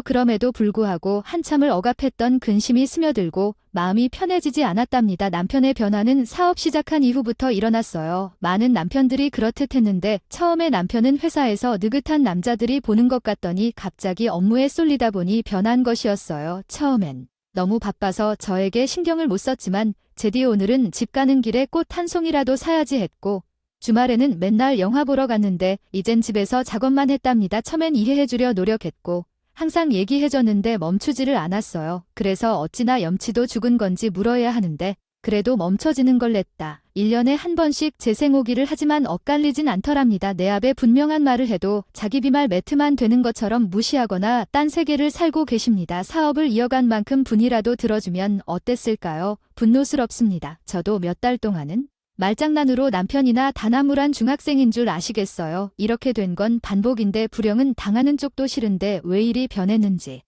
그럼에도 불구하고 한참을 억압했던 근심이 스며들고 마음이 편해지지 않았답니다. 남편의 변화는 사업 시작한 이후부터 일어났어요. 많은 남편들이 그렇듯 했는데 처음에 남편은 회사에서 느긋한 남자들이 보는 것 같더니 갑자기 업무에 쏠리다 보니 변한 것이었어요. 처음엔 너무 바빠서 저에게 신경을 못 썼지만 제디 오늘은 집 가는 길에 꽃 한 송이라도 사야지 했고 주말에는 맨날 영화 보러 갔는데 이젠 집에서 작업만 했답니다. 처음엔 이해해주려 노력했고 항상 얘기해줬는데 멈추지를 않았어요. 그래서 어찌나 염치도 죽은 건지 물어야 하는데 그래도 멈춰지는 걸 냈다. 1년에 한 번씩 재생오기를 하지만 엇갈리진 않더랍니다. 내 앞에 분명한 말을 해도 자기 비말 매트만 되는 것처럼 무시하거나 딴 세계를 살고 계십니다. 사업을 이어간 만큼 분이라도 들어주면 어땠을까요? 분노스럽습니다. 저도 몇 달 동안은 말장난으로 남편이나 단아물한 중학생인 줄 아시겠어요. 이렇게 된 건 반복인데 불행은 당하는 쪽도 싫은데 왜 이리 변했는지.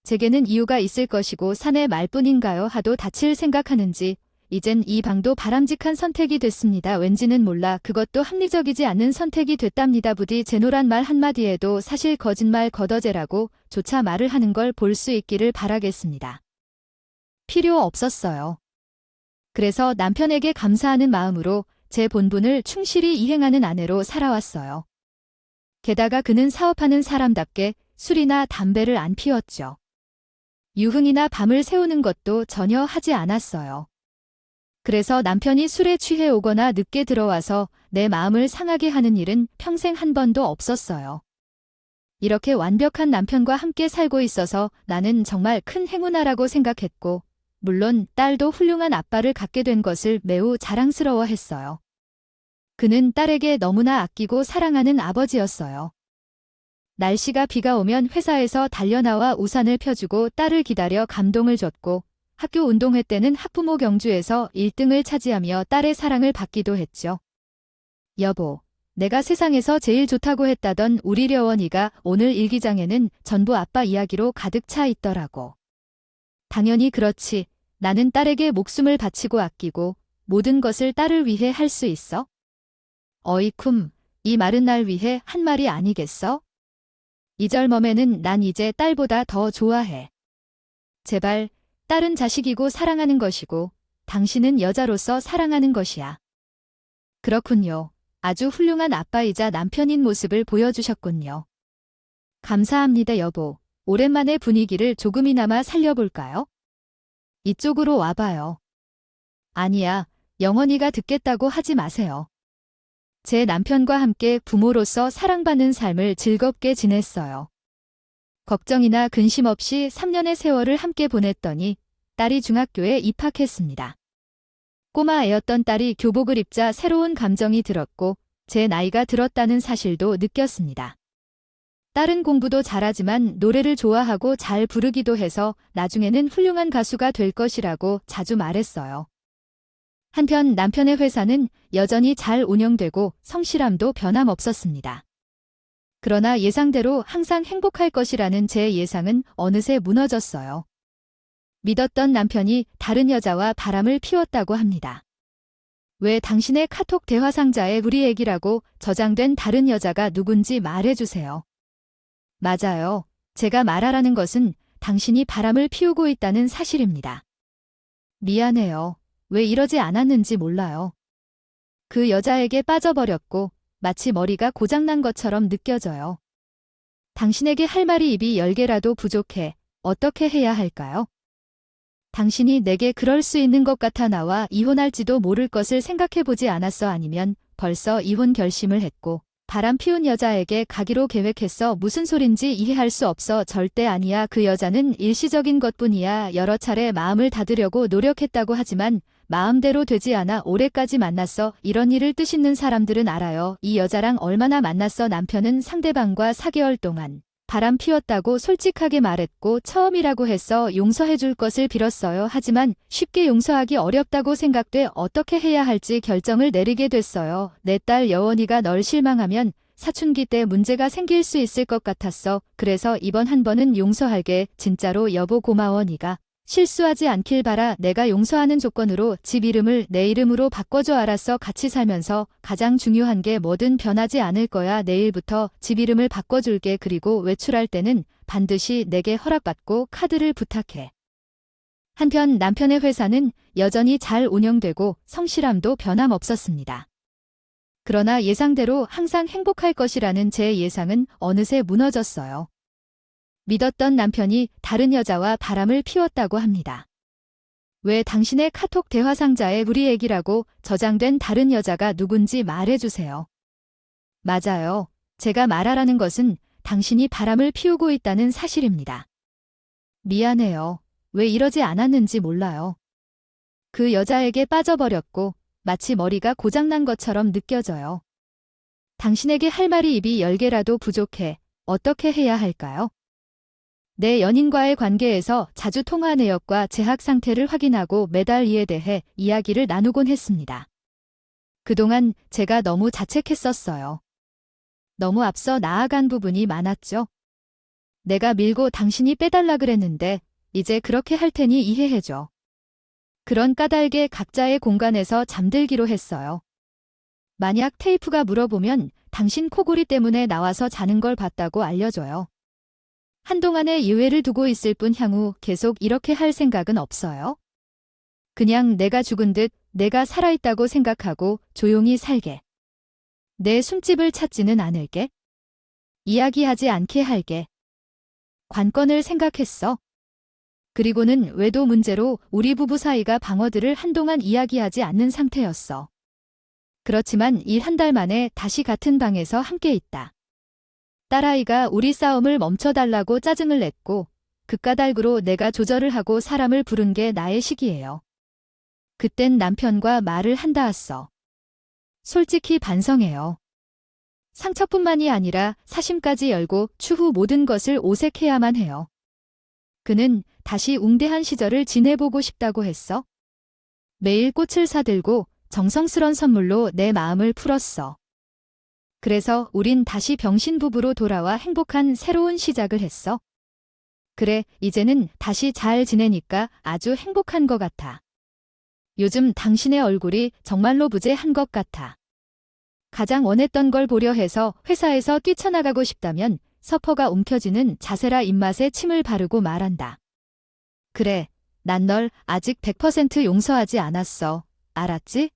제게는 이유가 있을 것이고 사내 말뿐인가요 하도 다칠 생각하는지 이젠 이 방도 바람직한 선택이 됐습니다. 왠지는 몰라 그것도 합리적이지 않은 선택이 됐답니다. 부디 제노란 말 한마디에도 사실 거짓말 걷어재라고 조차 말을 하는 걸 볼 수 있기를 바라겠습니다. 필요 없었어요. 그래서 남편에게 감사하는 마음으로 제 본분을 충실히 이행하는 아내로 살아왔어요. 게다가 그는 사업하는 사람답게 술이나 담배를 안 피웠죠. 유흥이나 밤을 새우는 것도 전혀 하지 않았어요. 그래서 남편이 술에 취해 오거나 늦게 들어와서 내 마음을 상하게 하는 일은 평생 한 번도 없었어요. 이렇게 완벽한 남편과 함께 살고 있어서 나는 정말 큰 행운아라고 생각했고 물론 딸도 훌륭한 아빠를 갖게 된 것을 매우 자랑스러워했어요. 그는 딸에게 너무나 아끼고 사랑하는 아버지였어요. 날씨가 비가 오면 회사에서 달려나와 우산을 펴주고 딸을 기다려 감동을 줬고 학교 운동회 때는 학부모 경주에서 1등을 차지하며 딸의 사랑을 받기도 했죠. 여보, 내가 세상에서 제일 좋다고 했다던 우리 려원이가 오늘 일기장에는 전부 아빠 이야기로 가득 차 있더라고. 당연히 그렇지. 나는 딸에게 목숨을 바치고 아끼고 모든 것을 딸을 위해 할 수 있어? 어이쿰, 이 마른 날 위해 한 말이 아니겠어? 이 젊음에는 난 이제 딸보다 더 좋아해. 제발, 딸은 자식이고 사랑하는 것이고 당신은 여자로서 사랑하는 것이야. 그렇군요. 아주 훌륭한 아빠이자 남편인 모습을 보여주셨군요. 감사합니다, 여보. 오랜만에 분위기를 조금이나마 살려볼까요? 이쪽으로 와봐요. 아니야, 영원히가 듣겠다고 하지 마세요. 제 남편과 함께 부모로서 사랑받는 삶을 즐겁게 지냈어요. 걱정이나 근심 없이 3년의 세월을 함께 보냈더니 딸이 중학교에 입학했습니다. 꼬마 애였던 딸이 교복을 입자 새로운 감정이 들었고 제 나이가 들었다는 사실도 느꼈습니다. 딸은 공부도 잘하지만 노래를 좋아하고 잘 부르기도 해서 나중에는 훌륭한 가수가 될 것이라고 자주 말했어요. 한편 남편의 회사는 여전히 잘 운영되고 성실함도 변함없었습니다. 그러나 예상대로 항상 행복할 것이라는 제 예상은 어느새 무너졌어요. 믿었던 남편이 다른 여자와 바람을 피웠다고 합니다. 왜 당신의 카톡 대화 상자에 우리 얘기라고 저장된 다른 여자가 누군지 말해주세요. 맞아요. 제가 말하라는 것은 당신이 바람을 피우고 있다는 사실입니다. 미안해요. 왜 이러지 않았는지 몰라요. 그 여자에게 빠져버렸고 마치 머리가 고장난 것처럼 느껴져요. 당신에게 할 말이 입이 10개라도 부족해. 어떻게 해야 할까요? 당신이 내게 그럴 수 있는 것 같아 나와 이혼할지도 모를 것을 생각해보지 않았어 아니면 벌써 이혼 결심을 했고 바람 피운 여자에게 가기로 계획했어. 무슨 소린지 이해할 수 없어. 절대 아니야. 그 여자는 일시적인 것뿐이야. 여러 차례 마음을 닫으려고 노력했다고 하지만 마음대로 되지 않아. 올해까지 만났어. 이런 일을 뜻있는 사람들은 알아요. 이 여자랑 얼마나 만났어. 남편은 상대방과 4개월 동안 바람 피웠다고 솔직하게 말했고 처음이라고 해서 용서해줄 것을 빌었어요. 하지만 쉽게 용서하기 어렵다고 생각돼 어떻게 해야 할지 결정을 내리게 됐어요. 내 딸 여원이가 널 실망하면 사춘기 때 문제가 생길 수 있을 것 같았어. 그래서 이번 한 번은 용서할게. 진짜로 여보 고마워. 네가 실수하지 않길 바라. 내가 용서하는 조건으로 집 이름을 내 이름으로 바꿔줘. 알았어. 같이 살면서 가장 중요한 게 뭐든 변하지 않을 거야. 내일부터 집 이름을 바꿔줄게. 그리고 외출할 때는 반드시 내게 허락받고 카드를 부탁해. 한편 남편의 회사는 여전히 잘 운영되고 성실함도 변함없었습니다. 그러나 예상대로 항상 행복할 것이라는 제 예상은 어느새 무너졌어요. 믿었던 남편이 다른 여자와 바람을 피웠다고 합니다. 왜 당신의 카톡 대화 상자에 우리 애기라고 저장된 다른 여자가 누군지 말해주세요. 맞아요. 제가 말하라는 것은 당신이 바람을 피우고 있다는 사실입니다. 미안해요. 왜 이러지 않았는지 몰라요. 그 여자에게 빠져버렸고 마치 머리가 고장난 것처럼 느껴져요. 당신에게 할 말이 입이 10개라도 부족해. 어떻게 해야 할까요? 내 연인과의 관계에서 자주 통화 내역과 재학 상태를 확인하고 매달 이에 대해 이야기를 나누곤 했습니다. 그동안 제가 너무 자책했었어요. 너무 앞서 나아간 부분이 많았죠. 내가 밀고 당신이 빼달라 그랬는데 이제 그렇게 할 테니 이해해줘. 그런 까닭에 각자의 공간에서 잠들기로 했어요. 만약 테이프가 물어보면 당신 코골이 때문에 나와서 자는 걸 봤다고 알려줘요. 한동안의 유예를 두고 있을 뿐 향후 계속 이렇게 할 생각은 없어요. 그냥 내가 죽은 듯 내가 살아있다고 생각하고 조용히 살게. 내 숨집을 찾지는 않을게. 이야기하지 않게 할게. 관건을 생각했어. 그리고는 외도 문제로 우리 부부 사이가 방어들을 한동안 이야기하지 않는 상태였어. 그렇지만 이 한 달 만에 다시 같은 방에서 함께 있다. 딸아이가 우리 싸움을 멈춰달라고 짜증을 냈고 그 까닭으로 내가 조절을 하고 사람을 부른 게 나의 시기예요. 그땐 남편과 말을 한다 했어. 솔직히 반성해요. 상처뿐만이 아니라 사심까지 열고 추후 모든 것을 오색해야만 해요. 그는 다시 웅대한 시절을 지내보고 싶다고 했어. 매일 꽃을 사들고 정성스런 선물로 내 마음을 풀었어. 그래서 우린 다시 병신 부부로 돌아와 행복한 새로운 시작을 했어. 그래, 이제는 다시 잘 지내니까 아주 행복한 것 같아. 요즘 당신의 얼굴이 정말로 부재한 것 같아. 가장 원했던 걸 보려 해서 회사에서 뛰쳐나가고 싶다면 서퍼가 움켜쥐는 자세라 입맛에 침을 바르고 말한다. 그래, 난 널 아직 100% 용서하지 않았어. 알았지?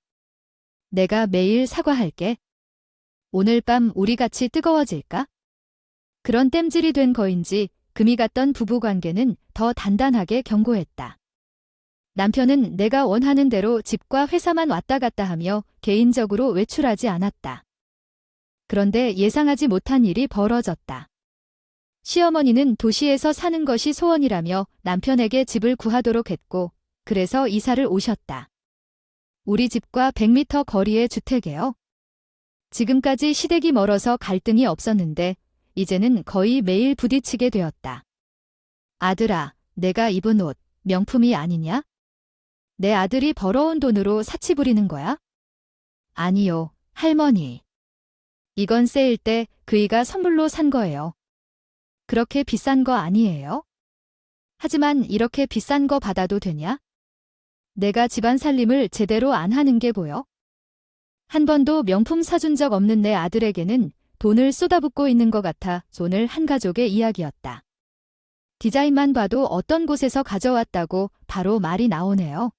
내가 매일 사과할게. 오늘 밤 우리 같이 뜨거워질까? 그런 땜질이 된 거인지 금이 갔던 부부관계는 더 단단하게 견고했다. 남편은 내가 원하는 대로 집과 회사만 왔다 갔다 하며 개인적으로 외출하지 않았다. 그런데 예상하지 못한 일이 벌어졌다. 시어머니는 도시에서 사는 것이 소원이라며 남편에게 집을 구하도록 했고, 그래서 이사를 오셨다. 우리 집과 100m 거리의 주택이에요. 지금까지 시댁이 멀어서 갈등이 없었는데 이제는 거의 매일 부딪히게 되었다. 아들아, 내가 입은 옷 명품이 아니냐? 내 아들이 벌어온 돈으로 사치 부리는 거야? 아니요, 할머니. 이건 세일 때 그이가 선물로 산 거예요. 그렇게 비싼 거 아니에요? 하지만 이렇게 비싼 거 받아도 되냐? 내가 집안 살림을 제대로 안 하는 게 보여? 한 번도 명품 사준 적 없는 내 아들에게는 돈을 쏟아붓고 있는 것 같아 오늘 한 가족의 이야기였다. 디자인만 봐도 어떤 곳에서 가져왔다고 바로 말이 나오네요.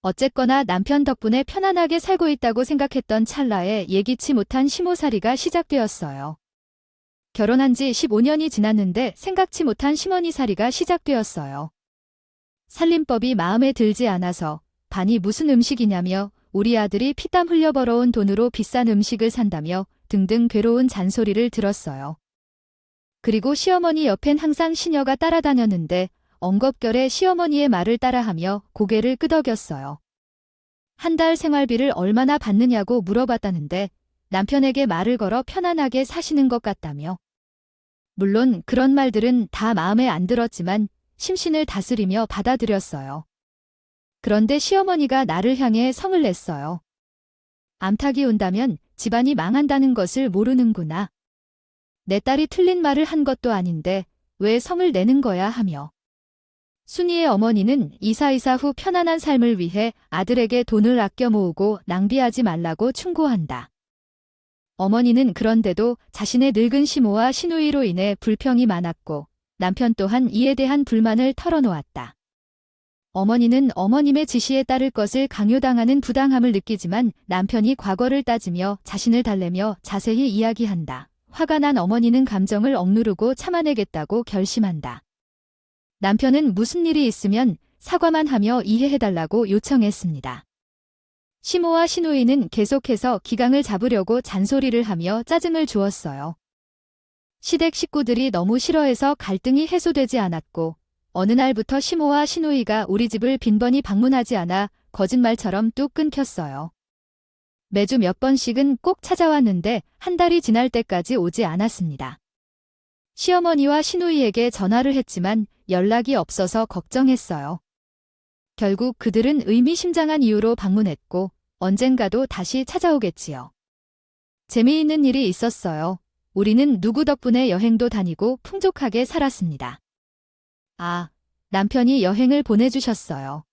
어쨌거나 남편 덕분에 편안하게 살고 있다고 생각했던 찰나에 예기치 못한 시모살이가 시작되었어요. 결혼한 지 15년이 지났는데 생각치 못한 시머니살이가 시작되었어요. 살림법이 마음에 들지 않아서 반이 무슨 음식이냐며 우리 아들이 피땀 흘려 벌어온 돈으로 비싼 음식을 산다며 등등 괴로운 잔소리를 들었어요. 그리고 시어머니 옆엔 항상 시녀가 따라다녔는데 엉겁결에 시어머니의 말을 따라하며 고개를 끄덕였어요. 한 달 생활비를 얼마나 받느냐고 물어봤다는데 남편에게 말을 걸어 편안하게 사시는 것 같다며. 물론 그런 말들은 다 마음에 안 들었지만 심신을 다스리며 받아들였어요. 그런데 시어머니가 나를 향해 성을 냈어요. 암탉이 온다면 집안이 망한다는 것을 모르는구나. 내 딸이 틀린 말을 한 것도 아닌데 왜 성을 내는 거야 하며. 순이의 어머니는 이사 후 편안한 삶을 위해 아들에게 돈을 아껴 모으고 낭비하지 말라고 충고한다. 어머니는 그런데도 자신의 늙은 시모와 시누이로 인해 불평이 많았고 남편 또한 이에 대한 불만을 털어놓았다. 어머니는 어머님의 지시에 따를 것을 강요당하는 부당함을 느끼지만 남편이 과거를 따지며 자신을 달래며 자세히 이야기한다. 화가 난 어머니는 감정을 억누르고 참아내겠다고 결심한다. 남편은 무슨 일이 있으면 사과만 하며 이해해달라고 요청했습니다. 시모와 시누이는 계속해서 기강을 잡으려고 잔소리를 하며 짜증을 주었어요. 시댁 식구들이 너무 싫어해서 갈등이 해소되지 않았고 어느 날부터 시모와 시누이가 우리 집을 빈번히 방문하지 않아 거짓말처럼 뚝 끊겼어요. 매주 몇 번씩은 꼭 찾아왔는데 한 달이 지날 때까지 오지 않았습니다. 시어머니와 시누이에게 전화를 했지만 연락이 없어서 걱정했어요. 결국 그들은 의미심장한 이유로 방문했고 언젠가도 다시 찾아오겠지요. 재미있는 일이 있었어요. 우리는 누구 덕분에 여행도 다니고 풍족하게 살았습니다. 아, 남편이 여행을 보내주셨어요.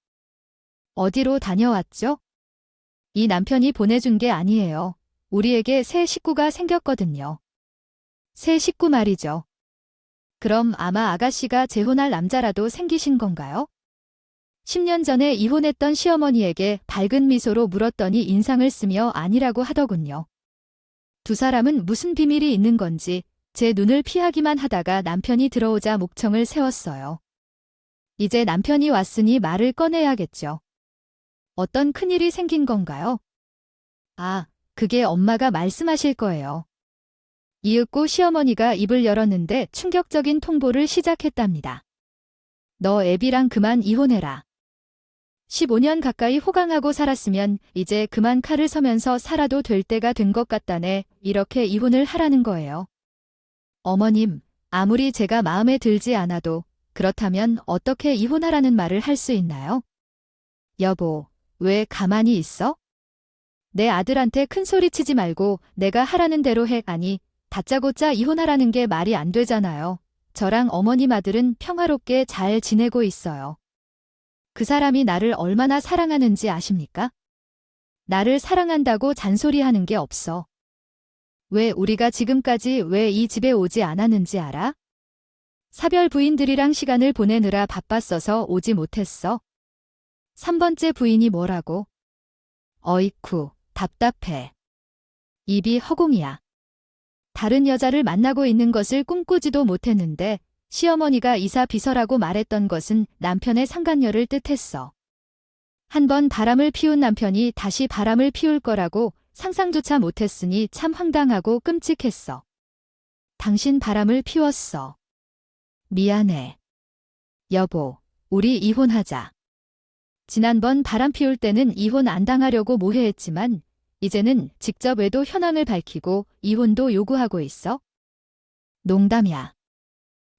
어디로 다녀왔죠? 이 남편이 보내준 게 아니에요. 우리에게 새 식구가 생겼거든요. 새 식구 말이죠. 그럼 아마 아가씨가 재혼할 남자라도 생기신 건가요? 10년 전에 이혼했던 시어머니에게 밝은 미소로 물었더니 인상을 쓰며 아니라고 하더군요. 두 사람은 무슨 비밀이 있는 건지 제 눈을 피하기만 하다가 남편이 들어오자 목청을 세웠어요. 이제 남편이 왔으니 말을 꺼내야겠죠. 어떤 큰일이 생긴 건가요? 아, 그게 엄마가 말씀하실 거예요. 이윽고 시어머니가 입을 열었는데 충격적인 통보를 시작했답니다. 너 애비랑 그만 이혼해라. 15년 가까이 호강하고 살았으면 이제 그만 칼을 서면서 살아도 될 때가 된 것 같다네. 이렇게 이혼을 하라는 거예요. 어머님, 아무리 제가 마음에 들지 않아도 그렇다면 어떻게 이혼하라는 말을 할 수 있나요? 여보, 왜 가만히 있어? 내 아들한테 큰 소리 치지 말고 내가 하라는 대로 해. 아니, 다짜고짜 이혼하라는 게 말이 안 되잖아요. 저랑 어머님 아들은 평화롭게 잘 지내고 있어요. 그 사람이 나를 얼마나 사랑하는지 아십니까? 나를 사랑한다고 잔소리하는 게 없어. 왜 우리가 지금까지 왜 이 집에 오지 않았는지 알아? 사별 부인들이랑 시간을 보내느라 바빴어서 오지 못했어. 3번째 부인이 뭐라고? 어이쿠, 답답해. 입이 허공이야. 다른 여자를 만나고 있는 것을 꿈꾸지도 못했는데 시어머니가 이사 비서라고 말했던 것은 남편의 상간녀를 뜻했어. 한 번 바람을 피운 남편이 다시 바람을 피울 거라고 상상조차 못했으니 참 황당하고 끔찍했어. 당신 바람을 피웠어. 미안해. 여보, 우리 이혼하자. 지난번 바람 피울 때는 이혼 안 당하려고 모해했지만 이제는 직접 외도 현황을 밝히고 이혼도 요구하고 있어? 농담이야.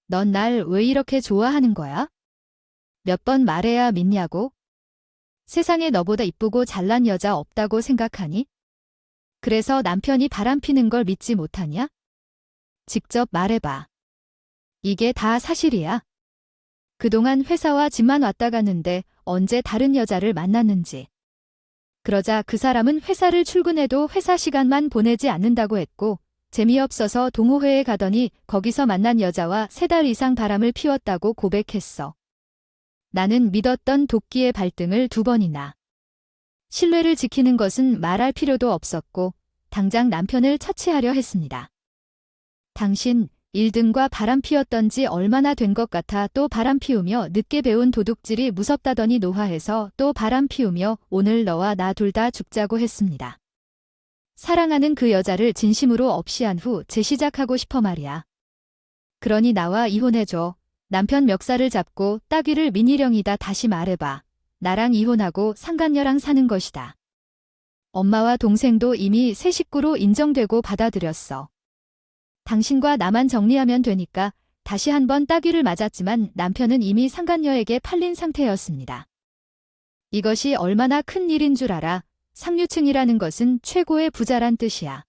넌 날 왜 이렇게 좋아하는 거야? 몇 번 말해야 믿냐고? 세상에 너보다 이쁘고 잘난 여자 없다고 생각하니? 그래서 남편이 바람 피는 걸 믿지 못하냐? 직접 말해봐. 이게 다 사실이야. 그동안 회사와 집만 왔다 갔는데 언제 다른 여자를 만났는지. 그러자 그 사람은 회사를 출근해도 회사 시간만 보내지 않는다고 했고 재미없어서 동호회에 가더니 거기서 만난 여자와 3달 이상 바람을 피웠다고 고백했어. 나는 믿었던 도끼의 발등을 2번이나. 신뢰를 지키는 것은 말할 필요도 없었고 당장 남편을 처치하려 했습니다. 당신 1등과 바람 피웠던지 얼마나 된 것 같아 또 바람 피우며 늦게 배운 도둑질이 무섭다더니 노화해서 또 바람 피우며 오늘 너와 나 둘 다 죽자고 했습니다. 사랑하는 그 여자를 진심으로 없이한 후 재시작하고 싶어 말이야. 그러니 나와 이혼해줘. 남편 멱살을 잡고 따귀를 민희령이다. 다시 말해봐. 나랑 이혼하고 상간녀랑 사는 것이다. 엄마와 동생도 이미 새 식구로 인정되고 받아들였어. 당신과 나만 정리하면 되니까. 다시 한번 따귀를 맞았지만 남편은 이미 상간녀에게 팔린 상태였습니다. 이것이 얼마나 큰 일인 줄 알아. 상류층이라는 것은 최고의 부자란 뜻이야.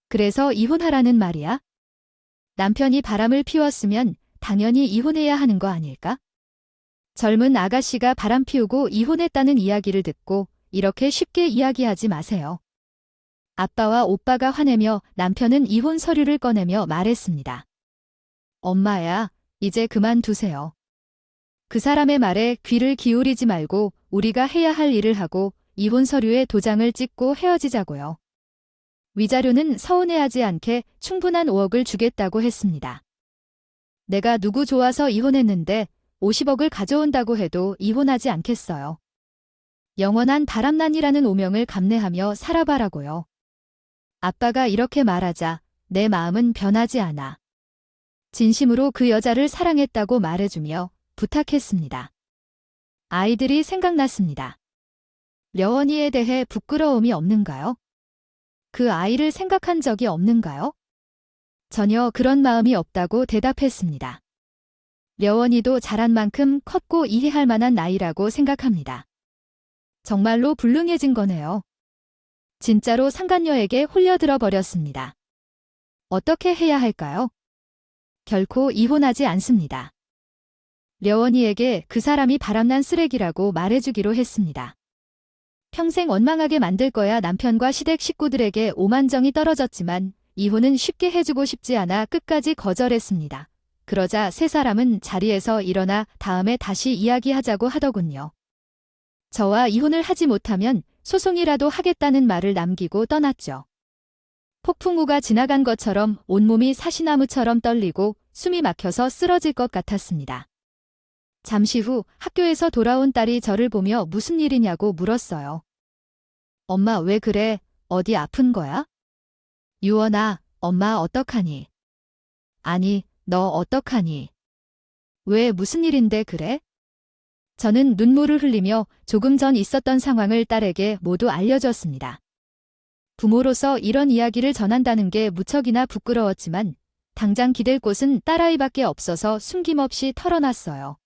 그래서 이혼하라는 말이야? 남편이 바람을 피웠으면 당연히 이혼해야 하는 거 아닐까? 젊은 아가씨가 바람 피우고 이혼했다는 이야기를 듣고 이렇게 쉽게 이야기하지 마세요. 아빠와 오빠가 화내며 남편은 이혼 서류를 꺼내며 말했습니다. 엄마야, 이제 그만두세요. 그 사람의 말에 귀를 기울이지 말고 우리가 해야 할 일을 하고 이혼 서류에 도장을 찍고 헤어지자고요. 위자료는 서운해하지 않게 충분한 5억을 주겠다고 했습니다. 내가 누구 좋아서 이혼했는데 50억을 가져온다고 해도 이혼하지 않겠어요. 영원한 바람난이라는 오명을 감내하며 살아봐라고요. 아빠가 이렇게 말하자 내 마음은 변하지 않아. 진심으로 그 여자를 사랑했다고 말해주며 부탁했습니다. 아이들이 생각났습니다. 려원이에 대해 부끄러움이 없는가요? 그 아이를 생각한 적이 없는가요? 전혀 그런 마음이 없다고 대답했습니다. 려원이도 자란 만큼 컸고 이해할 만한 나이라고 생각합니다. 정말로 불능해진 거네요. 진짜로 상간녀에게 홀려들어 버렸습니다. 어떻게 해야 할까요? 결코 이혼하지 않습니다. 려원이에게 그 사람이 바람난 쓰레기라고 말해주기로 했습니다. 평생 원망하게 만들 거야. 남편과 시댁 식구들에게 오만정이 떨어졌지만 이혼은 쉽게 해주고 싶지 않아 끝까지 거절했습니다. 그러자 세 사람은 자리에서 일어나 다음에 다시 이야기하자고 하더군요. 저와 이혼을 하지 못하면 소송이라도 하겠다는 말을 남기고 떠났죠. 폭풍우가 지나간 것처럼 온몸이 사시나무처럼 떨리고 숨이 막혀서 쓰러질 것 같았습니다. 잠시 후 학교에서 돌아온 딸이 저를 보며 무슨 일이냐고 물었어요. 엄마 왜 그래? 어디 아픈 거야? 유원아, 엄마 어떡하니? 아니, 너 어떡하니? 왜 무슨 일인데 그래? 저는 눈물을 흘리며 조금 전 있었던 상황을 딸에게 모두 알려줬습니다. 부모로서 이런 이야기를 전한다는 게 무척이나 부끄러웠지만 당장 기댈 곳은 딸아이밖에 없어서 숨김없이 털어놨어요.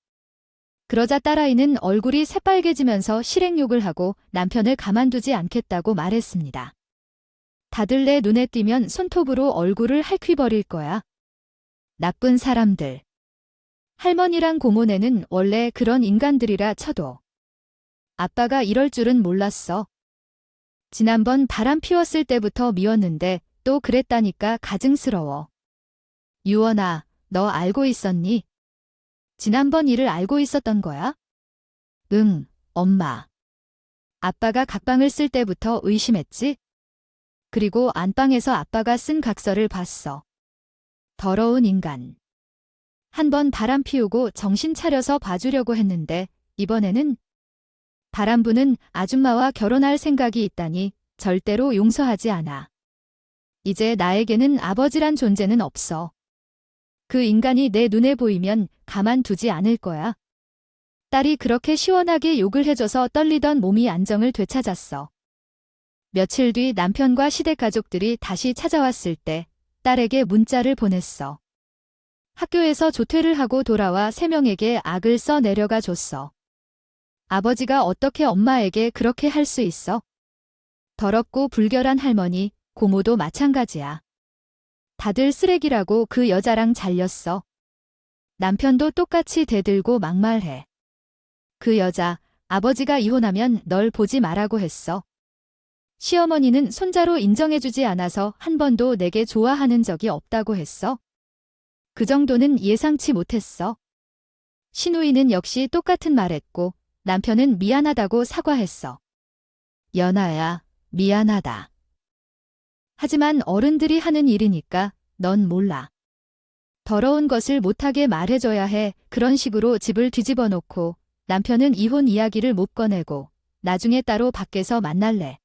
그러자 딸아이는 얼굴이 새빨개지면서 실행욕을 하고 남편을 가만두지 않겠다고 말했습니다. 다들 내 눈에 띄면 손톱으로 얼굴을 핥휘버릴 거야. 나쁜 사람들. 할머니랑 고모네는 원래 그런 인간들이라 쳐도. 아빠가 이럴 줄은 몰랐어. 지난번 바람 피웠을 때부터 미웠는데 또 그랬다니까 가증스러워. 유원아, 너 알고 있었니? 지난번 일을 알고 있었던 거야? 응, 엄마. 아빠가 각방을 쓸 때부터 의심했지? 그리고 안방에서 아빠가 쓴 각서를 봤어. 더러운 인간. 한번 바람 피우고 정신 차려서 봐주려고 했는데 이번에는 바람 부는 아줌마와 결혼할 생각이 있다니 절대로 용서하지 않아. 이제 나에게는 아버지란 존재는 없어. 그 인간이 내 눈에 보이면 가만두지 않을 거야. 딸이 그렇게 시원하게 욕을 해줘서 떨리던 몸이 안정을 되찾았어. 며칠 뒤 남편과 시댁 가족들이 다시 찾아왔을 때 딸에게 문자를 보냈어. 학교에서 조퇴를 하고 돌아와 3명에게 악을 써 내려가 줬어. 아버지가 어떻게 엄마에게 그렇게 할 수 있어? 더럽고 불결한 할머니, 고모도 마찬가지야. 다들 쓰레기라고 그 여자랑 잘렸어. 남편도 똑같이 대들고 막말해. 그 여자, 아버지가 이혼하면 널 보지 말라고 했어. 시어머니는 손자로 인정해주지 않아서 한 번도 내게 좋아하는 적이 없다고 했어. 그 정도는 예상치 못했어. 시누이는 역시 똑같은 말했고 남편은 미안하다고 사과했어. 연아야, 미안하다. 하지만 어른들이 하는 일이니까 넌 몰라. 더러운 것을 못하게 말해줘야 해. 그런 식으로 집을 뒤집어 놓고 남편은 이혼 이야기를 못 꺼내고 나중에 따로 밖에서 만날래.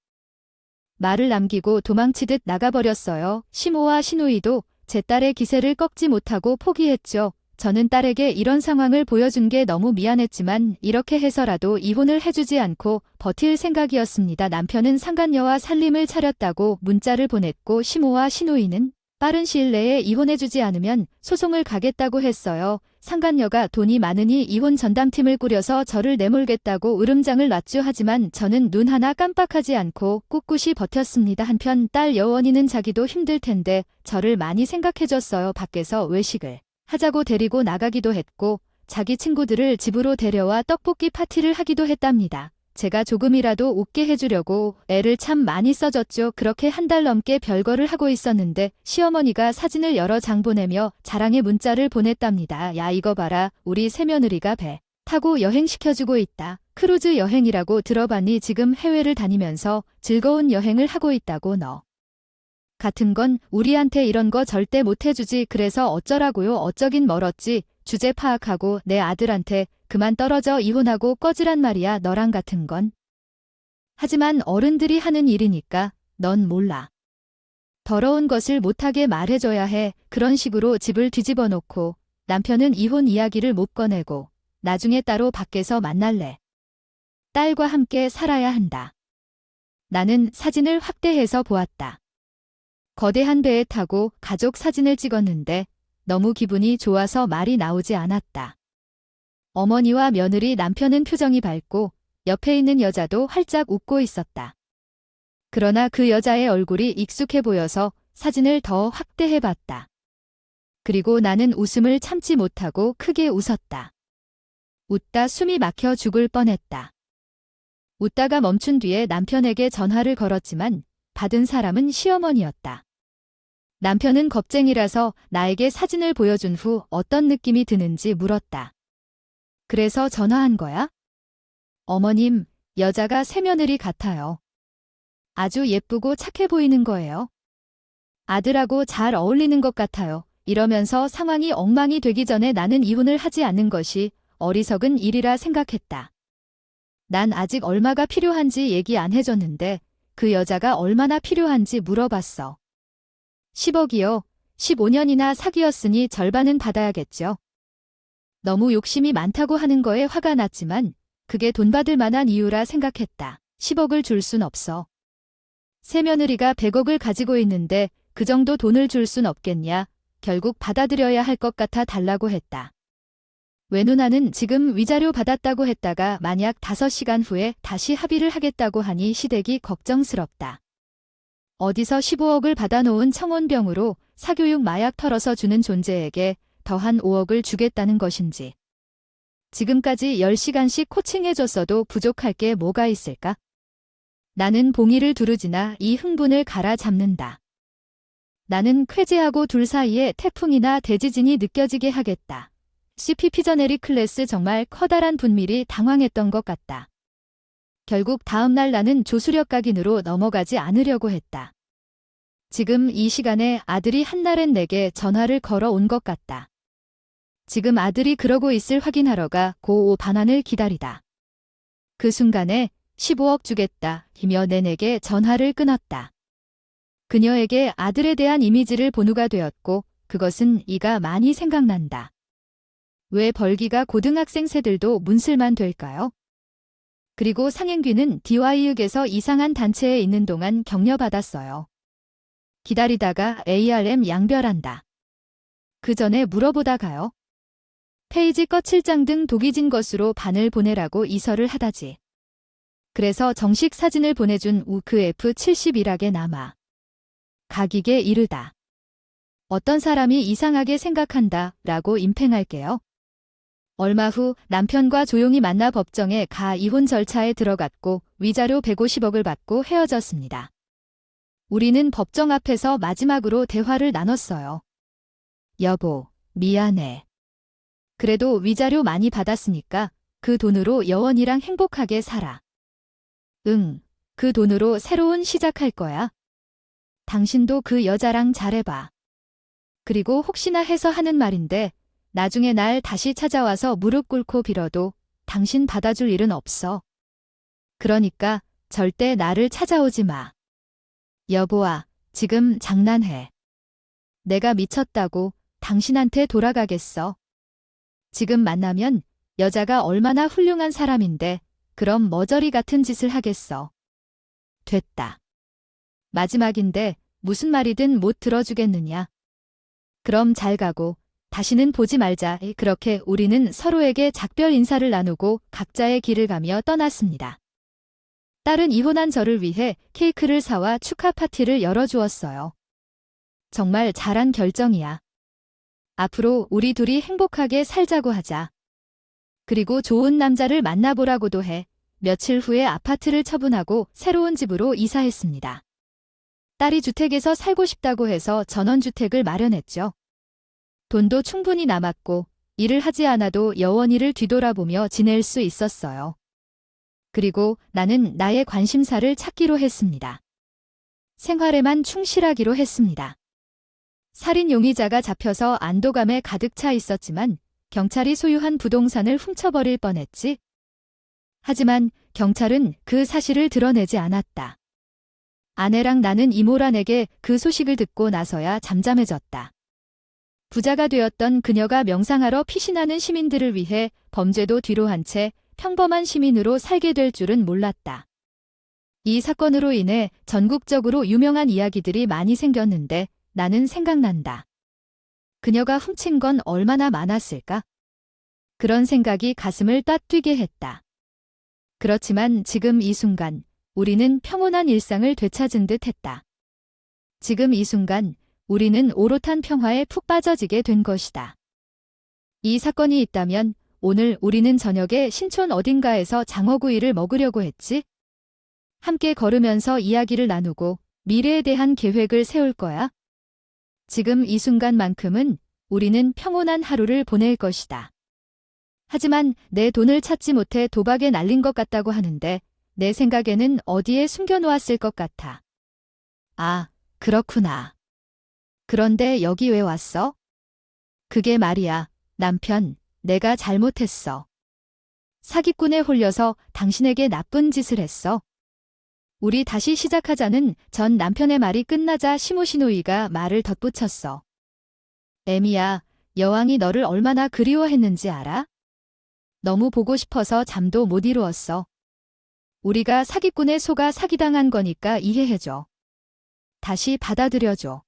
말을 남기고 도망치듯 나가버렸어요. 시모와 시누이도 제 딸의 기세를 꺾지 못하고 포기했죠. 저는 딸에게 이런 상황을 보여준 게 너무 미안했지만 이렇게 해서라도 이혼을 해주지 않고 버틸 생각이었습니다. 남편은 상간녀와 살림을 차렸다고 문자를 보냈고 시모와 시누이는 빠른 시일 내에 이혼해주지 않으면 소송을 가겠다고 했어요. 상간녀가 돈이 많으니 이혼 전담팀을 꾸려서 저를 내몰겠다고 으름장을 놨죠. 하지만 저는 눈 하나 깜빡하지 않고 꿋꿋이 버텼습니다. 한편 딸 여원이는 자기도 힘들 텐데 저를 많이 생각해줬어요. 밖에서 외식을 하자고 데리고 나가기도 했고 자기 친구들을 집으로 데려와 떡볶이 파티를 하기도 했답니다. 제가 조금이라도 웃게 해주려고 애를 참 많이 써줬죠. 그렇게 한 달 넘게 별거를 하고 있었는데 시어머니가 사진을 여러 장 보내며 자랑의 문자를 보냈답니다. 야, 이거 봐라. 우리 새며느리가 배 타고 여행시켜주고 있다. 크루즈 여행이라고 들어봤니? 지금 해외를 다니면서 즐거운 여행을 하고 있다고. 너 같은 건 우리한테 이런 거 절대 못 해주지. 그래서 어쩌라고요? 어쩌긴 멀었지. 주제 파악하고 내 아들한테 그만 떨어져 이혼하고 꺼지란 말이야. 너랑 같은 건. 하지만 어른들이 하는 일이니까 넌 몰라. 더러운 것을 못하게 말해줘야 해. 그런 식으로 집을 뒤집어 놓고 남편은 이혼 이야기를 못 꺼내고 나중에 따로 밖에서 만날래. 딸과 함께 살아야 한다. 나는 사진을 확대해서 보았다. 거대한 배에 타고 가족 사진을 찍었는데 너무 기분이 좋아서 말이 나오지 않았다. 어머니와 며느리, 남편은 표정이 밝고 옆에 있는 여자도 활짝 웃고 있었다. 그러나 그 여자의 얼굴이 익숙해 보여서 사진을 더 확대해봤다. 그리고 나는 웃음을 참지 못하고 크게 웃었다. 웃다 숨이 막혀 죽을 뻔했다. 웃다가 멈춘 뒤에 남편에게 전화를 걸었지만 받은 사람은 시어머니였다. 남편은 겁쟁이라서 나에게 사진을 보여준 후 어떤 느낌이 드는지 물었다. 그래서 전화한 거야? 어머님, 여자가 새며느리 같아요. 아주 예쁘고 착해 보이는 거예요. 아들하고 잘 어울리는 것 같아요. 이러면서 상황이 엉망이 되기 전에 나는 이혼을 하지 않는 것이 어리석은 일이라 생각했다. 난 아직 얼마가 필요한지 얘기 안 해줬는데 그 여자가 얼마나 필요한지 물어봤어. 10억이요. 15년이나 사귀었으니 절반은 받아야겠죠. 너무 욕심이 많다고 하는 거에 화가 났지만 그게 돈 받을 만한 이유라 생각했다. 10억을 줄 순 없어. 새며느리가 100억을 가지고 있는데 그 정도 돈을 줄 순 없겠냐. 결국 받아들여야 할 것 같아 달라고 했다. 왜 누나는 지금 위자료 받았다고 했다가 만약 5시간 후에 다시 합의를 하겠다고 하니 시댁이 걱정스럽다. 어디서 15억을 받아놓은 청혼병으로 사교육 마약 털어서 주는 존재에게 더한 5억을 주겠다는 것인지. 지금까지 10시간씩 코칭해줬어도 부족할 게 뭐가 있을까? 나는 봉이를 두루지나 이 흥분을 가라잡는다. 나는 쾌재하고 둘 사이에 태풍이나 대지진이 느껴지게 하겠다. CP 피저네리 클래스 정말 커다란 분밀이 당황했던 것 같다. 결국 다음날 나는 조수력 각인으로 넘어가지 않으려고 했다. 지금 이 시간에 아들이 한날엔 내게 전화를 걸어 온 것 같다. 지금 아들이 그러고 있을 확인하러 가 고 반환을 기다리다. 그 순간에 15억 주겠다 이며 내게 전화를 끊었다. 그녀에게 아들에 대한 이미지를 본우가 되었고 그것은 이가 많이 생각난다. 왜 벌기가 고등학생 새들도 문슬만 될까요? 그리고 상행귀는 DY육에서 이상한 단체에 있는 동안 격려받았어요. 기다리다가 ARM 양별한다. 그 전에 물어보다가요. 페이지 꺼칠장 등 독이 진 것으로 반을 보내라고 이설을 하다지. 그래서 정식 사진을 보내준 그 F71하게 남아. 각이게 이르다. 어떤 사람이 이상하게 생각한다 라고 임팽할게요. 얼마 후 남편과 조용히 만나 법정에 가 이혼 절차에 들어갔고 위자료 150억을 받고 헤어졌습니다. 우리는 법정 앞에서 마지막으로 대화를 나눴어요. 여보, 미안해. 그래도 위자료 많이 받았으니까 그 돈으로 여원이랑 행복하게 살아. 응, 그 돈으로 새로운 시작할 거야. 당신도 그 여자랑 잘해봐. 그리고 혹시나 해서 하는 말인데 나중에 날 다시 찾아와서 무릎 꿇고 빌어도 당신 받아줄 일은 없어. 그러니까 절대 나를 찾아오지 마. 여보아, 지금 장난해. 내가 미쳤다고 당신한테 돌아가겠어. 지금 만나면 여자가 얼마나 훌륭한 사람인데 그럼 머저리 같은 짓을 하겠어. 됐다. 마지막인데 무슨 말이든 못 들어주겠느냐. 그럼 잘 가고 다시는 보지 말자. 그렇게 우리는 서로에게 작별 인사를 나누고 각자의 길을 가며 떠났습니다. 딸은 이혼한 저를 위해 케이크를 사와 축하 파티를 열어주었어요. 정말 잘한 결정이야. 앞으로 우리 둘이 행복하게 살자고 하자. 그리고 좋은 남자를 만나보라고도 해 며칠 후에 아파트를 처분하고 새로운 집으로 이사했습니다. 딸이 주택에서 살고 싶다고 해서 전원주택을 마련했죠. 돈도 충분히 남았고 일을 하지 않아도 여원이를 뒤돌아보며 지낼 수 있었어요. 그리고 나는 나의 관심사를 찾기로 했습니다. 생활에만 충실하기로 했습니다. 살인 용의자가 잡혀서 안도감에 가득 차 있었지만 경찰이 소유한 부동산을 훔쳐버릴 뻔했지. 하지만 경찰은 그 사실을 드러내지 않았다. 아내랑 나는 이모란에게 그 소식을 듣고 나서야 잠잠해졌다. 부자가 되었던 그녀가 명상하러 피신하는 시민들을 위해 범죄도 뒤로 한 채 평범한 시민으로 살게 될 줄은 몰랐다. 이 사건으로 인해 전국적으로 유명한 이야기들이 많이 생겼는데 나는 생각난다. 그녀가 훔친 건 얼마나 많았을까? 그런 생각이 가슴을 따뜻하게 했다. 그렇지만 지금 이 순간 우리는 평온한 일상을 되찾은 듯 했다. 지금 이 순간 우리는 오롯한 평화에 푹 빠져지게 된 것이다. 이 사건이 있다면 오늘 우리는 저녁에 신촌 어딘가에서 장어구이를 먹으려고 했지? 함께 걸으면서 이야기를 나누고 미래에 대한 계획을 세울 거야. 지금 이 순간만큼은 우리는 평온한 하루를 보낼 것이다. 하지만 내 돈을 찾지 못해 도박에 날린 것 같다고 하는데 내 생각에는 어디에 숨겨놓았을 것 같아. 아, 그렇구나. 그런데 여기 왜 왔어? 그게 말이야, 남편, 내가 잘못했어. 사기꾼에 홀려서 당신에게 나쁜 짓을 했어. 우리 다시 시작하자는 전 남편의 말이 끝나자 시모시노이가 말을 덧붙였어. 에미야, 여왕이 너를 얼마나 그리워했는지 알아? 너무 보고 싶어서 잠도 못 이루었어. 우리가 사기꾼에 속아 사기당한 거니까 이해해줘. 다시 받아들여줘.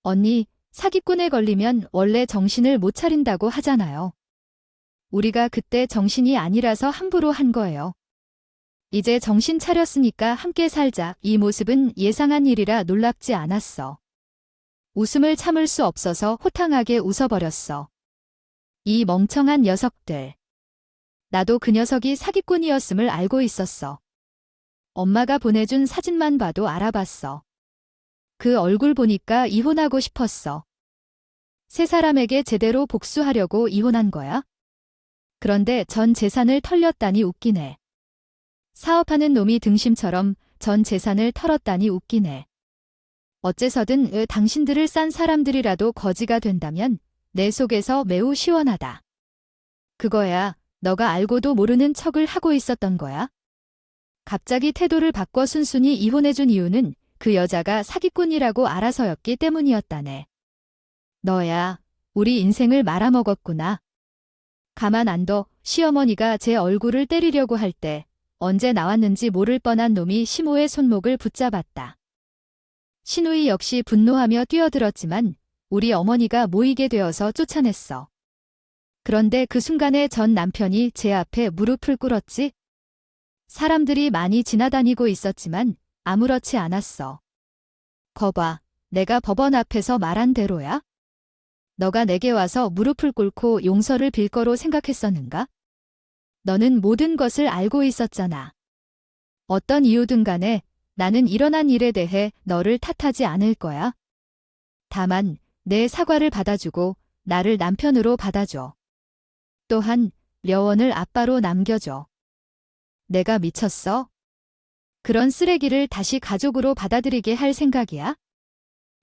언니, 사기꾼에 걸리면 원래 정신을 못 차린다고 하잖아요. 우리가 그때 정신이 아니라서 함부로 한 거예요. 이제 정신 차렸으니까 함께 살자. 이 모습은 예상한 일이라 놀랍지 않았어. 웃음을 참을 수 없어서 호탕하게 웃어버렸어. 이 멍청한 녀석들. 나도 그 녀석이 사기꾼이었음을 알고 있었어. 엄마가 보내준 사진만 봐도 알아봤어. 그 얼굴 보니까 이혼하고 싶었어. 세 사람에게 제대로 복수하려고 이혼한 거야? 그런데 전 재산을 털렸다니 웃기네. 사업하는 놈이 등심처럼 전 재산을 털었다니 웃기네. 어째서든 당신들을 싼 사람들이라도 거지가 된다면 내 속에서 매우 시원하다. 그거야, 너가 알고도 모르는 척을 하고 있었던 거야? 갑자기 태도를 바꿔 순순히 이혼해준 이유는 그 여자가 사기꾼이라고 알아서였기 때문이었다네. 너야, 우리 인생을 말아먹었구나. 가만 안 둬. 시어머니가 제 얼굴을 때리려고 할 때 언제 나왔는지 모를 뻔한 놈이 시모의 손목을 붙잡았다. 시누이 역시 분노하며 뛰어들었지만 우리 어머니가 모이게 되어서 쫓아냈어. 그런데 그 순간에 전 남편이 제 앞에 무릎을 꿇었지. 사람들이 많이 지나다니고 있었지만 아무렇지 않았어. 거봐, 내가 법원 앞에서 말한 대로야? 너가 내게 와서 무릎을 꿇고 용서를 빌 거로 생각했었는가? 너는 모든 것을 알고 있었잖아. 어떤 이유든 간에 나는 일어난 일에 대해 너를 탓하지 않을 거야. 다만 내 사과를 받아주고 나를 남편으로 받아줘. 또한 려원을 아빠로 남겨줘. 내가 미쳤어? 그런 쓰레기를 다시 가족으로 받아들이게 할 생각이야?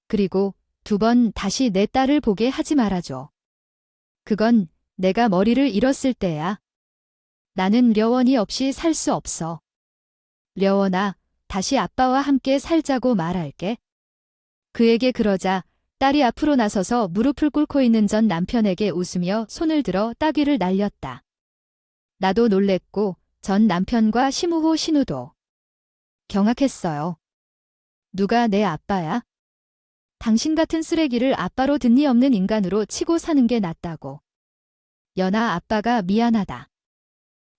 그리고 2번 다시 내 딸을 보게 하지 말아줘. 그건 내가 머리를 잃었을 때야. 나는 려원이 없이 살 수 없어. 려원아, 다시 아빠와 함께 살자고 말할게. 그에게 그러자 딸이 앞으로 나서서 무릎을 꿇고 있는 전 남편에게 웃으며 손을 들어 따귀를 날렸다. 나도 놀랬고 전 남편과 시무호 신우도 경악했어요. 누가 내 아빠야? 당신 같은 쓰레기를 아빠로 듣니 없는 인간으로 치고 사는 게 낫다고. 연아, 아빠가 미안하다.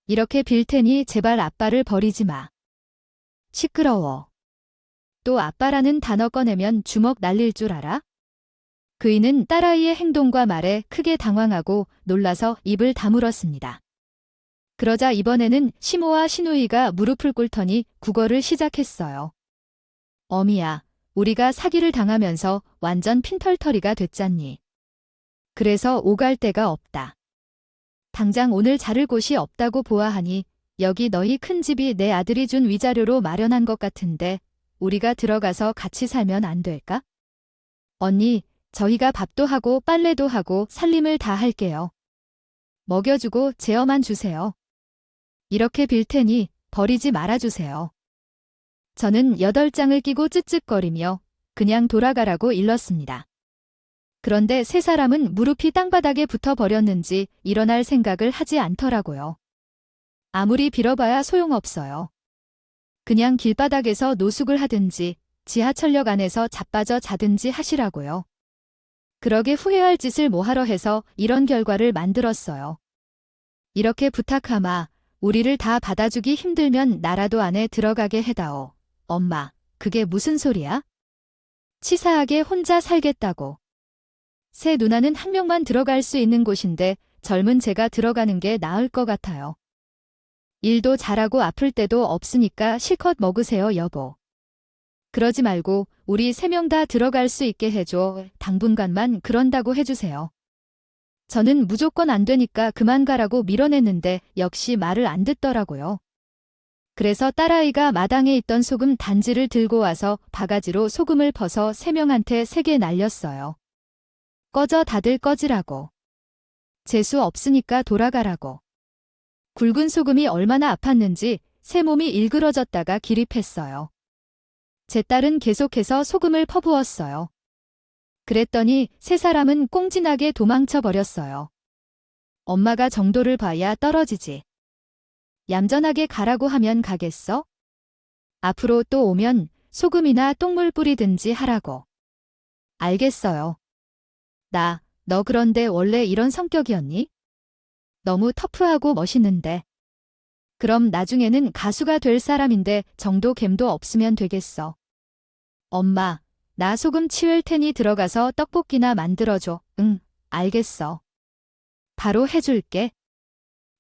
이렇게 빌 테니 제발 아빠를 버리지 마. 시끄러워. 또 아빠라는 단어 꺼내면 주먹 날릴 줄 알아? 그이는 딸아이의 행동과 말에 크게 당황하고 놀라서 입을 다물었습니다. 그러자 이번에는 시모와 시누이가 무릎을 꿇더니 국어를 시작했어요. 어미야, 우리가 사기를 당하면서 완전 핀털터리가 됐잖니. 그래서 오갈 데가 없다. 당장 오늘 자를 곳이 없다고 보아하니 여기 너희 큰 집이 내 아들이 준 위자료로 마련한 것 같은데 우리가 들어가서 같이 살면 안 될까? 언니, 저희가 밥도 하고 빨래도 하고 살림을 다 할게요. 먹여주고 제어만 주세요. 이렇게 빌 테니 버리지 말아주세요. 저는 8장을 끼고 쯧쯧거리며 그냥 돌아가라고 일렀습니다. 그런데 세 사람은 무릎이 땅바닥에 붙어 버렸는지 일어날 생각을 하지 않더라고요. 아무리 빌어봐야 소용없어요. 그냥 길바닥에서 노숙을 하든지 지하철역 안에서 자빠져 자든지 하시라고요. 그러게 후회할 짓을 뭐하러 해서 이런 결과를 만들었어요. 이렇게 부탁하마 우리를 다 받아주기 힘들면 나라도 안에 들어가게 해다오. 엄마, 그게 무슨 소리야? 치사하게 혼자 살겠다고. 새 누나는 한 명만 들어갈 수 있는 곳인데 젊은 제가 들어가는 게 나을 것 같아요. 일도 잘하고 아플 때도 없으니까 실컷 먹으세요, 여보. 그러지 말고 우리 3명 다 들어갈 수 있게 해줘. 당분간만 그런다고 해주세요. 저는 무조건 안 되니까 그만 가라고 밀어냈는데 역시 말을 안 듣더라고요. 그래서 딸아이가 마당에 있던 소금 단지를 들고 와서 바가지로 소금을 퍼서 3명한테 3개 날렸어요. 꺼져 다들 꺼지라고. 재수 없으니까 돌아가라고. 굵은 소금이 얼마나 아팠는지 새 몸이 일그러졌다가 기립했어요. 제 딸은 계속해서 소금을 퍼부었어요. 그랬더니 세 사람은 꽁진하게 도망쳐 버렸어요. 엄마가 정도를 봐야 떨어지지. 얌전하게 가라고 하면 가겠어? 앞으로 또 오면 소금이나 똥물 뿌리든지 하라고. 알겠어요. 너 그런데 원래 이런 성격이었니? 너무 터프하고 멋있는데. 그럼 나중에는 가수가 될 사람인데 정도 갬도 없으면 되겠어. 엄마, 나 소금 치울 테니 들어가서 떡볶이나 만들어줘. 응, 알겠어. 바로 해줄게.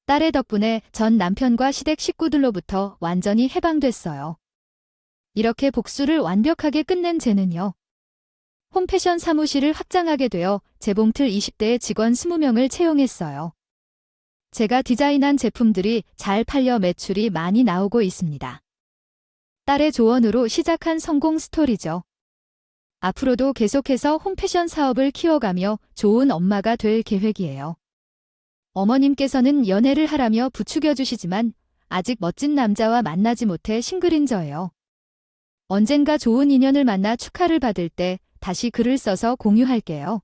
딸의 덕분에 전 남편과 시댁 식구들로부터 완전히 해방됐어요. 이렇게 복수를 완벽하게 끝낸 쟤는요. 홈패션 사무실을 확장하게 되어 재봉틀 20대의 직원 20명을 채용했어요. 제가 디자인한 제품들이 잘 팔려 매출이 많이 나오고 있습니다. 딸의 조언으로 시작한 성공 스토리죠. 앞으로도 계속해서 홈패션 사업을 키워가며 좋은 엄마가 될 계획이에요. 어머님께서는 연애를 하라며 부추겨 주시지만 아직 멋진 남자와 만나지 못해 싱글인저예요. 언젠가 좋은 인연을 만나 축하를 받을 때 다시 글을 써서 공유할게요.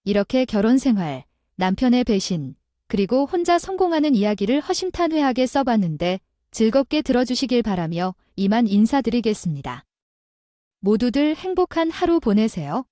이렇게 결혼 생활, 남편의 배신, 그리고 혼자 성공하는 이야기를 허심탄회하게 써봤는데 즐겁게 들어주시길 바라며 이만 인사드리겠습니다. 모두들 행복한 하루 보내세요.